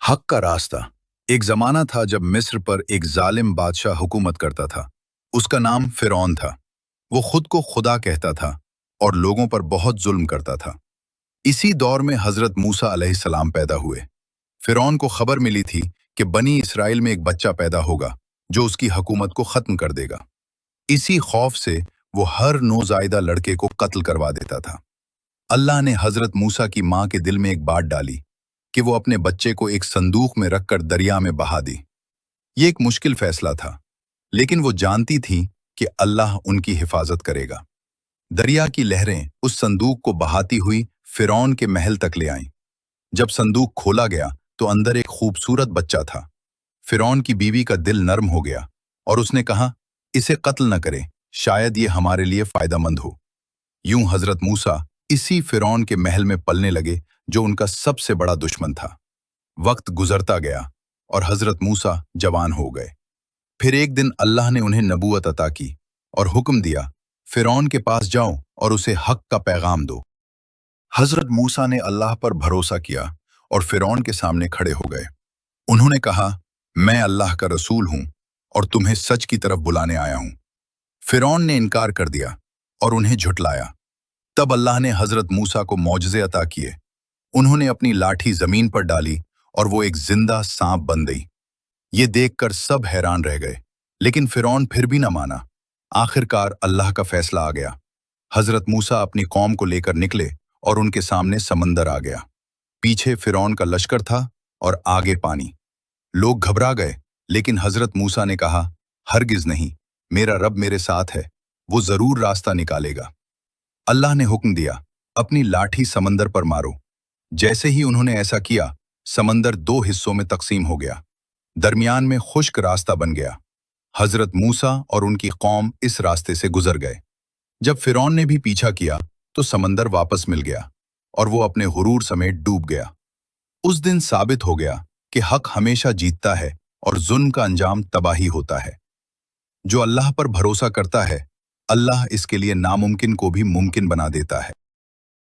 हक का रास्ता। एक जमाना था जब मिस्र पर एक जालिम बादशाह हुकूमत करता था। उसका नाम फिरौन था। वो खुद को खुदा कहता था और लोगों पर बहुत जुल्म करता था। इसी दौर में हजरत मूसा अलैहिस्सलाम पैदा हुए। फिरौन को खबर मिली थी कि बनी इसराइल में एक बच्चा पैदा होगा जो उसकी हुकूमत को खत्म कर देगा। इसी खौफ से वो हर नौजायदा लड़के को कत्ल करवा देता था। अल्लाह ने हजरत मूसा की माँ के दिल में एक बात डाली कि वो अपने बच्चे को एक संदूक में रखकर दरिया में बहा दी। ये एक मुश्किल फैसला था, लेकिन वो जानती थी कि अल्लाह उनकी हिफाजत करेगा। दरिया की लहरें उस संदूक को बहाती हुई फिरौन के महल तक ले आईं। जब संदूक खोला गया तो अंदर एक खूबसूरत बच्चा था। फिरौन की बीवी का दिल नर्म हो गया और उसने कहा, इसे कत्ल न करें, शायद ये हमारे लिए फायदेमंद हो। यूं हजरत मूसा इसी फिरौन के महल में पलने लगे जो उनका सबसे बड़ा दुश्मन था। वक्त गुजरता गया और हजरत मूसा जवान हो गए। फिर एक दिन अल्लाह ने उन्हें नबूवत अता की और हुक्म दिया, फिरौन के पास जाओ और उसे हक का पैगाम दो। हजरत मूसा ने अल्लाह पर भरोसा किया और फिरौन के सामने खड़े हो गए। उन्होंने कहा, मैं अल्लाह का रसूल हूं और तुम्हें सच की तरफ बुलाने आया हूं। फिरौन ने इनकार कर दिया और उन्हें झुटलाया। तब अल्लाह ने हजरत मूसा को मौजज़े अता किए। उन्होंने अपनी लाठी जमीन पर डाली और वो एक जिंदा सांप बन गई। ये देखकर सब हैरान रह गए, लेकिन फिरौन फिर भी न माना। आखिरकार अल्लाह का फैसला आ गया। हजरत मूसा अपनी कौम को लेकर निकले और उनके सामने समंदर आ गया। पीछे फिरौन का लश्कर था और आगे पानी। लोग घबरा गए, लेकिन हजरत मूसा ने कहा, हरगिज नहीं, मेरा रब मेरे साथ है, वो जरूर रास्ता निकालेगा। अल्लाह ने हुक्म दिया, अपनी लाठी समंदर पर मारो। जैसे ही उन्होंने ऐसा किया, समंदर दो हिस्सों में तकसीम हो गया। दरमियान में खुश्क रास्ता बन गया। हजरत मूसा और उनकी कौम इस रास्ते से गुजर गए। जब फिरौन ने भी पीछा किया तो समंदर वापस मिल गया और वो अपने गुरूर समेत डूब गया। उस दिन साबित हो गया कि हक हमेशा जीतता है और जुल्म का अंजाम तबाही होता है। जो अल्लाह पर भरोसा करता है, अल्लाह इसके लिए नामुमकिन को भी मुमकिन बना देता है।